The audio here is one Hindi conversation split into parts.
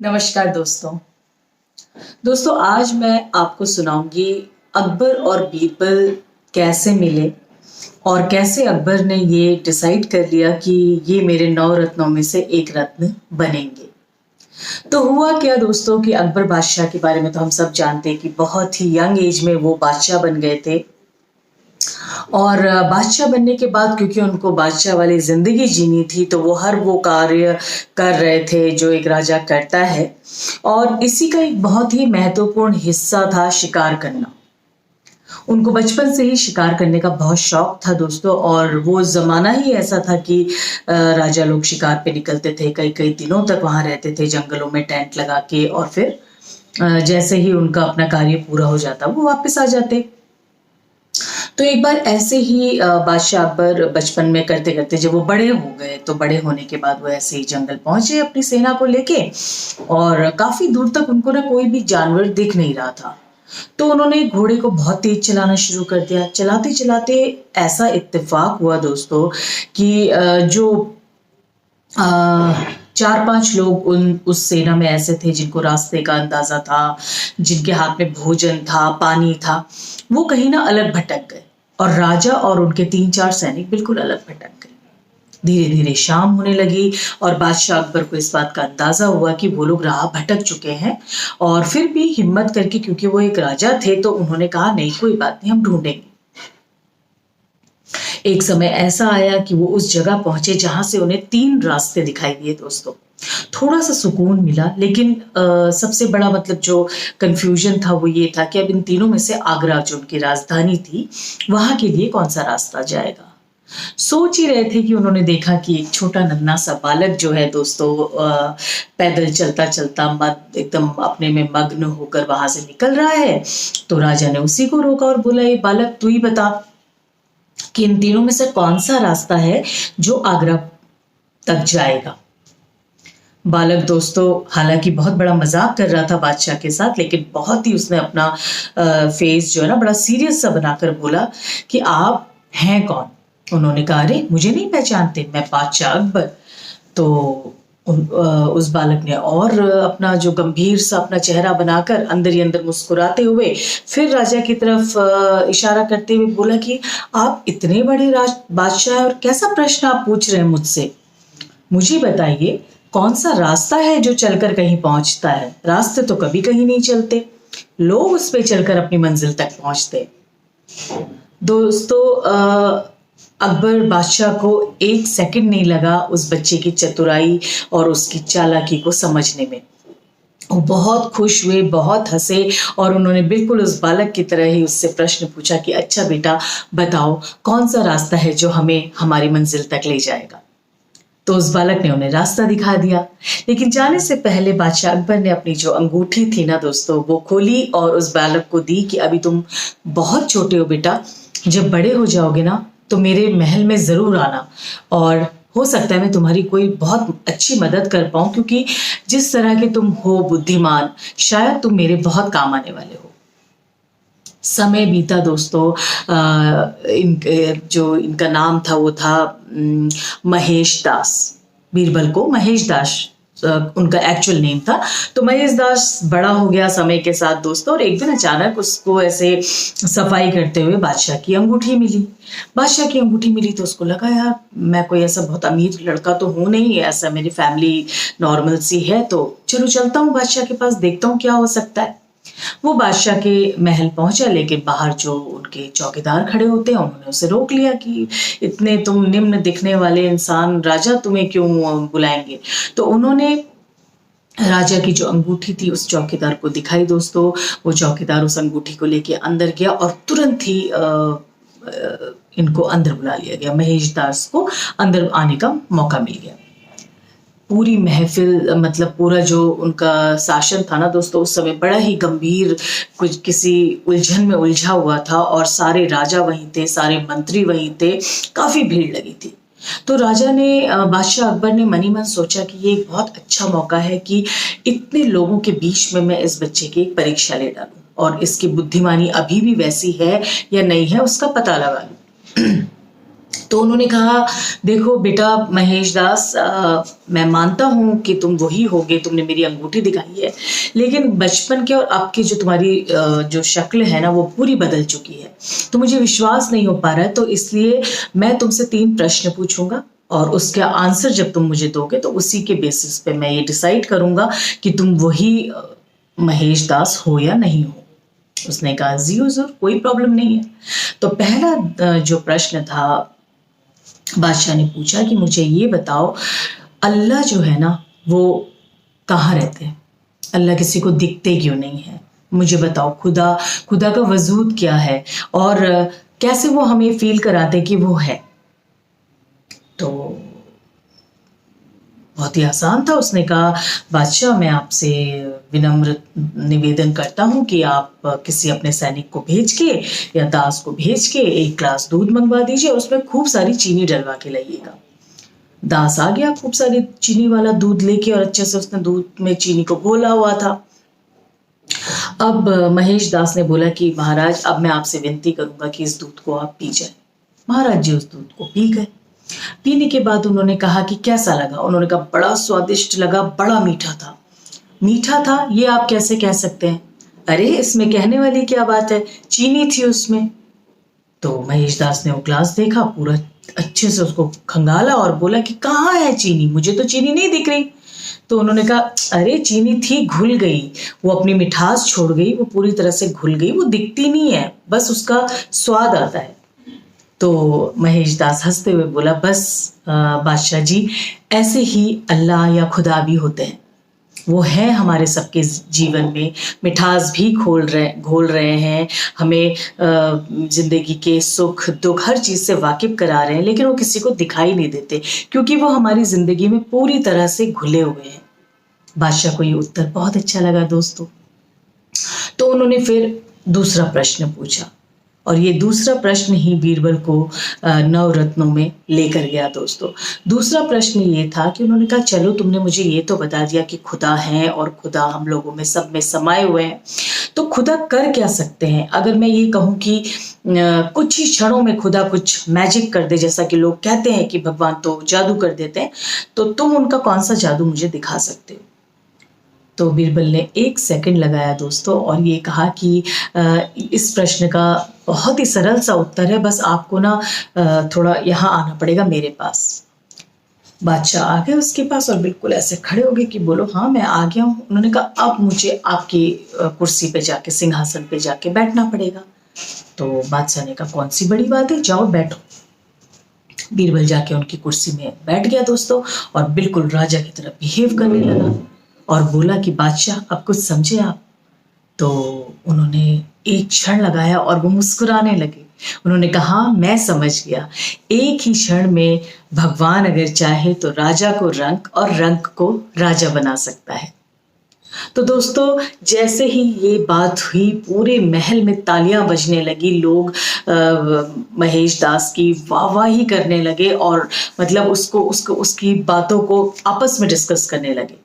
नमस्कार दोस्तों। आज मैं आपको सुनाऊंगी अकबर और बीरबल कैसे मिले और कैसे अकबर ने ये डिसाइड कर लिया कि ये मेरे 9 रत्नों में से एक रत्न बनेंगे। तो हुआ क्या दोस्तों कि अकबर बादशाह के बारे में तो हम सब जानते हैं कि बहुत ही यंग एज में वो बादशाह बन गए थे। और बादशाह बनने के बाद क्योंकि उनको बादशाह वाली जिंदगी जीनी थी तो वो हर वो कार्य कर रहे थे जो एक राजा करता है, और इसी का एक बहुत ही महत्वपूर्ण हिस्सा था शिकार करना। उनको बचपन से ही शिकार करने का बहुत शौक था दोस्तों, और वो जमाना ही ऐसा था कि राजा लोग शिकार पे निकलते थे, कई कई दिनों तक वहां रहते थे जंगलों में टेंट लगा के, और फिर जैसे ही उनका अपना कार्य पूरा हो जाता वो वापस आ जाते। तो एक बार ऐसे ही बादशाह अकबर बचपन में करते करते जब वो बड़े हो गए तो बड़े होने के बाद वो ऐसे ही जंगल पहुंचे अपनी सेना को लेके, और काफी दूर तक उनको ना कोई भी जानवर दिख नहीं रहा था। तो उन्होंने घोड़े को बहुत तेज चलाना शुरू कर दिया। चलाते चलाते ऐसा इत्तेफाक हुआ दोस्तों कि जो 4-5 लोग उस सेना में ऐसे थे जिनको रास्ते का अंदाजा था, जिनके हाथ में भोजन था, पानी था, वो कहीं ना अलग भटक गए, और राजा और उनके 3-4 सैनिक बिल्कुल अलग भटक गए। धीरे धीरे शाम होने लगी और बादशाह अकबर को इस बात का अंदाजा हुआ कि वो लोग राह भटक चुके हैं, और फिर भी हिम्मत करके, क्योंकि वो एक राजा थे, तो उन्होंने कहा नहीं कोई बात नहीं, हम ढूंढेंगे। एक समय ऐसा आया कि वो उस जगह पहुंचे जहां से उन्हें 3 रास्ते दिखाई दिए दोस्तों। थोड़ा सा सुकून मिला, लेकिन सबसे बड़ा मतलब जो कंफ्यूजन था वो ये था कि अब इन तीनों में से आगरा जो उनकी राजधानी थी वहां के लिए कौन सा रास्ता जाएगा। सोच ही रहे थे कि उन्होंने देखा कि एक छोटा नन्हा सा बालक जो है दोस्तों पैदल चलता चलता एकदम अपने में मग्न होकर वहां से निकल रहा है। तो राजा ने उसी को रोका और बोला, ये बालक तू ही बता कि इन तीनों में से कौन सा रास्ता है जो आगरा तक जाएगा। बालक दोस्तों हालांकि बहुत बड़ा मजाक कर रहा था बादशाह के साथ, लेकिन बहुत ही उसने अपना फेस जो है ना बड़ा सीरियस सा बनाकर बोला कि आप हैं कौन। उन्होंने कहा, अरे मुझे नहीं पहचानते, मैं बादशाह अकबर। तो उस बालक ने और अपना जो गंभीर सा अपना चेहरा बनाकर अंदर ही अंदर मुस्कुराते हुए फिर राजा की तरफ इशारा करते हुए बोला कि आप इतने बड़े बादशाह हैं और कैसा प्रश्न आप पूछ रहे हैं मुझसे। मुझे बताइए कौन सा रास्ता है जो चलकर कहीं पहुंचता है। रास्ते तो कभी कहीं नहीं चलते, लोग उस पे चलकर अपनी मंजिल तक पहुंचते। दोस्तों अकबर बादशाह को 1 सेकंड नहीं लगा उस बच्चे की चतुराई और उसकी चालाकी को समझने में। वो बहुत खुश हुए, बहुत हंसे, और उन्होंने बिल्कुल उस बालक की तरह ही उससे प्रश्न पूछा कि अच्छा बेटा बताओ कौन सा रास्ता है जो हमें हमारी मंजिल तक ले जाएगा। तो उस बालक ने उन्हें रास्ता दिखा दिया, लेकिन जाने से पहले बादशाह अकबर ने अपनी जो अंगूठी थी ना दोस्तों वो खोली और उस बालक को दी कि अभी तुम बहुत छोटे हो बेटा, जब बड़े हो जाओगे ना तो मेरे महल में जरूर आना, और हो सकता है मैं तुम्हारी कोई बहुत अच्छी मदद कर पाऊं, क्योंकि जिस तरह के तुम हो बुद्धिमान, शायद तुम मेरे बहुत काम आने वाले हो। समय बीता दोस्तों, इनका नाम था वो था महेश दास। बीरबल को महेश दास उनका एक्चुअल नेम था। तो महेश दास बड़ा हो गया समय के साथ दोस्तों, और एक दिन अचानक उसको ऐसे सफाई करते हुए बादशाह की अंगूठी मिली। बादशाह की अंगूठी मिली तो उसको लगा, यार मैं कोई ऐसा बहुत अमीर लड़का तो हूं नहीं, ऐसा मेरी फैमिली नॉर्मल सी है, तो चलो चलता हूँ बादशाह के पास, देखता हूँ क्या हो सकता है। वो बादशाह के महल पहुंचा, लेकिन बाहर जो उनके चौकीदार खड़े होते हैं उन्होंने उसे रोक लिया कि इतने तुम निम्न दिखने वाले इंसान, राजा तुम्हें क्यों बुलाएंगे। तो उन्होंने राजा की जो अंगूठी थी उस चौकीदार को दिखाई दोस्तों। वो चौकीदार उस अंगूठी को लेके अंदर गया और तुरंत ही इनको अंदर बुला लिया गया। महेश दास को अंदर आने का मौका मिल गया। पूरी महफिल मतलब पूरा जो उनका शासन था ना दोस्तों उस समय बड़ा ही गंभीर, कुछ किसी उलझन में उलझा हुआ था, और सारे राजा वहीं थे, सारे मंत्री वहीं थे, काफी भीड़ लगी थी। तो राजा ने बादशाह अकबर ने मनी मन सोचा कि ये एक बहुत अच्छा मौका है कि इतने लोगों के बीच में मैं इस बच्चे की एक परीक्षा ले डालूं और इसकी बुद्धिमानी अभी भी वैसी है या नहीं है उसका पता लगा लूं। तो उन्होंने कहा, देखो बेटा महेश दास, मैं मानता हूँ कि तुम वही होगे, तुमने मेरी अंगूठी दिखाई है, लेकिन बचपन के और अब की जो तुम्हारी जो शक्ल है ना वो पूरी बदल चुकी है, तो मुझे विश्वास नहीं हो पा रहा है। तो इसलिए मैं तुमसे 3 प्रश्न पूछूंगा और उसका आंसर जब तुम मुझे दोगे तो उसी के बेसिस पे मैं ये डिसाइड करूंगा कि तुम वही महेश दास हो या नहीं हो। उसने कहा जी हुजूर, कोई प्रॉब्लम नहीं है। तो पहला जो प्रश्न था, बादशाह ने पूछा कि मुझे ये बताओ, अल्लाह जो है ना वो कहाँ रहते हैं? अल्लाह किसी को दिखते क्यों नहीं है? मुझे बताओ, खुदा का वजूद क्या है और कैसे वो हमें फील कराते कि वो है? तो बहुत ही आसान था। उसने कहा, बादशाह मैं आपसे विनम्र निवेदन करता हूँ कि आप किसी अपने सैनिक को भेज के या दास को भेज के 1 ग्लास दूध मंगवा दीजिए और उसमें खूब सारी चीनी डलवा के लाइएगा। दास आ गया खूब सारी चीनी वाला दूध लेके और अच्छे से उसने दूध में चीनी को घोला हुआ था। अब महेश दास ने बोला कि महाराज, अब मैं आपसे विनती करूंगा कि इस दूध को आप पी जाए। महाराज जी उस दूध को पी गए। पीने के बाद उन्होंने कहा कि कैसा लगा? उन्होंने कहा बड़ा स्वादिष्ट लगा, बड़ा मीठा था। मीठा था ये आप कैसे कह सकते हैं? अरे इसमें कहने वाली क्या बात है, चीनी थी उसमें। तो महेश दास ने वो ग्लास देखा, पूरा अच्छे से उसको खंगाला और बोला कि कहाँ है चीनी? मुझे तो चीनी नहीं दिख रही। तो उन्होंने कहा, अरे चीनी थी, घुल गई, वो अपनी मिठास छोड़ गई, वो पूरी तरह से घुल गई, वो दिखती नहीं है, बस उसका स्वाद आता है। तो महेश दास हंसते हुए बोला, बस बादशाह जी, ऐसे ही अल्लाह या खुदा भी होते हैं। वो है हमारे सबके जीवन में, मिठास भी घोल रहे हैं, हमें जिंदगी के सुख दुख हर चीज़ से वाकिफ करा रहे हैं, लेकिन वो किसी को दिखाई नहीं देते क्योंकि वो हमारी ज़िंदगी में पूरी तरह से घुले हुए हैं। बादशाह को ये उत्तर बहुत अच्छा लगा दोस्तों। तो उन्होंने फिर दूसरा प्रश्न पूछा और ये दूसरा प्रश्न ही बीरबल को नवरत्नों में लेकर गया दोस्तों। दूसरा प्रश्न ये था कि उन्होंने कहा, चलो तुमने मुझे ये तो बता दिया कि खुदा है और खुदा हम लोगों में सब में समाये हुए हैं, तो खुदा कर क्या सकते हैं? अगर मैं ये कहूँ कि कुछ ही क्षणों में खुदा कुछ मैजिक कर दे, जैसा कि लोग कहते हैं कि भगवान तो जादू कर देते हैं, तो तुम उनका कौन सा जादू मुझे दिखा सकते हो? तो बीरबल ने 1 सेकंड लगाया दोस्तों और ये कहा कि इस प्रश्न का बहुत ही सरल सा उत्तर है, बस आपको ना थोड़ा यहाँ आना पड़ेगा मेरे पास। बादशाह आ गए उसके पास और बिल्कुल ऐसे खड़े हो गए कि बोलो हाँ मैं आ गया हूँ। उन्होंने कहा, अब मुझे आपकी कुर्सी पे जाके, सिंहासन पे जाके बैठना पड़ेगा। तो बादशाह ने कहा, कौन सी बड़ी बात है, जाओ बैठो। बीरबल जाके उनकी कुर्सी में बैठ गया दोस्तों और बिल्कुल राजा की तरह बिहेव करने लगा और बोला कि बादशाह अब कुछ समझे आप? तो उन्होंने एक क्षण लगाया और वो मुस्कुराने लगे। उन्होंने कहा, मैं समझ गया, एक ही क्षण में भगवान अगर चाहे तो राजा को रंक और रंक को राजा बना सकता है। तो दोस्तों जैसे ही ये बात हुई, पूरे महल में तालियां बजने लगी, लोग महेश दास की वाहवाही करने लगे और मतलब उसकी बातों को आपस में डिस्कस करने लगे।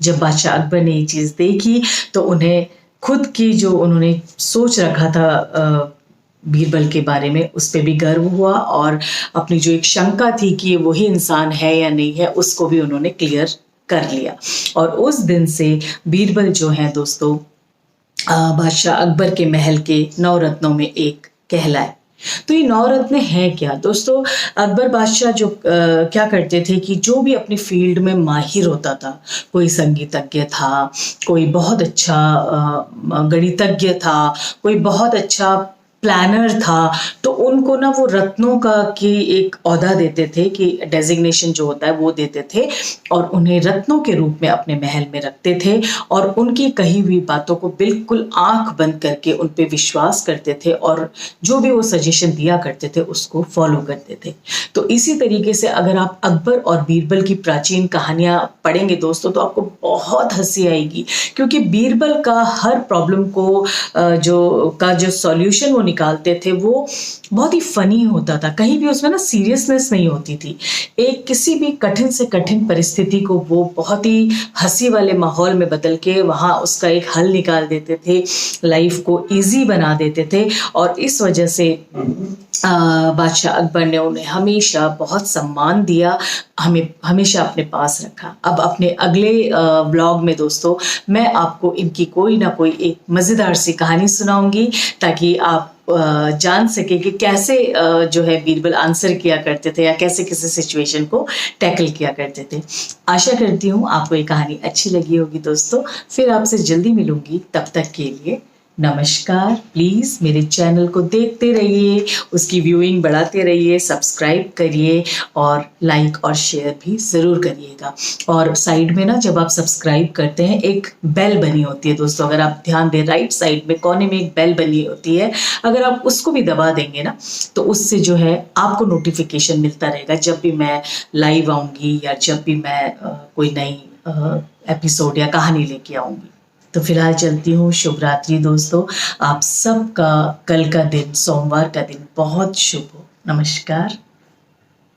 जब बादशाह अकबर ने ये चीज़ देखी तो उन्हें खुद की जो उन्होंने सोच रखा था बीरबल के बारे में, उस पर भी गर्व हुआ और अपनी जो एक शंका थी कि ये वही इंसान है या नहीं है, उसको भी उन्होंने क्लियर कर लिया। और उस दिन से बीरबल जो है दोस्तों बादशाह अकबर के महल के 9 रत्नों में एक कहलाए। तो ये 9 रत्न हैं क्या दोस्तों? अकबर बादशाह जो क्या करते थे कि जो भी अपनी फील्ड में माहिर होता था, कोई संगीतज्ञ था, कोई बहुत अच्छा गणितज्ञ था, कोई बहुत अच्छा प्लानर था, तो उनको ना वो रत्नों का की एक औहदा देते थे कि डेजिग्नेशन जो होता है वो देते थे और उन्हें रत्नों के रूप में अपने महल में रखते थे और उनकी कही हुई बातों को बिल्कुल आंख बंद करके उन पे विश्वास करते थे और जो भी वो सजेशन दिया करते थे उसको फॉलो करते थे। तो इसी तरीके से अगर आप अकबर और बीरबल की प्राचीन कहानियां पढ़ेंगे दोस्तों तो आपको बहुत हंसी आएगी, क्योंकि बीरबल का हर प्रॉब्लम को जो सॉल्यूशन वो निकालते थे वो बहुत ही फनी होता था, कहीं भी उसमें ना सीरियसनेस नहीं होती थी। एक किसी भी कठिन से कठिन परिस्थिति को वो बहुत ही हंसी वाले माहौल में बदल के वहाँ उसका एक हल निकाल देते थे, लाइफ को इजी बना देते थे और इस वजह से बादशाह अकबर ने उन्हें हमेशा बहुत सम्मान दिया, हमें हमेशा अपने पास रखा। अब अपने अगले ब्लॉग में दोस्तों मैं आपको इनकी कोई ना कोई एक मज़ेदार सी कहानी सुनाऊंगी, ताकि आप जान सके कि कैसे जो है बीरबल आंसर किया करते थे या कैसे किसी सिचुएशन को टैकल किया करते थे। आशा करती हूँ आपको ये कहानी अच्छी लगी होगी दोस्तों। फिर आपसे जल्दी मिलूंगी, तब तक के लिए नमस्कार। प्लीज़ मेरे चैनल को देखते रहिए, उसकी व्यूइंग बढ़ाते रहिए, सब्सक्राइब करिए और लाइक और शेयर भी ज़रूर करिएगा। और साइड में ना जब आप सब्सक्राइब करते हैं एक बेल बनी होती है दोस्तों, अगर आप ध्यान दें राइट साइड में कोने में एक बेल बनी होती है, अगर आप उसको भी दबा देंगे ना तो उससे जो है आपको नोटिफिकेशन मिलता रहेगा जब भी मैं लाइव आऊँगी या जब भी मैं कोई नई एपिसोड या कहानी लेके आऊँगी। तो फिलहाल चलती हूँ। शुभ रात्रि दोस्तों। आप सबका कल का दिन, सोमवार का दिन बहुत शुभ हो। नमस्कार।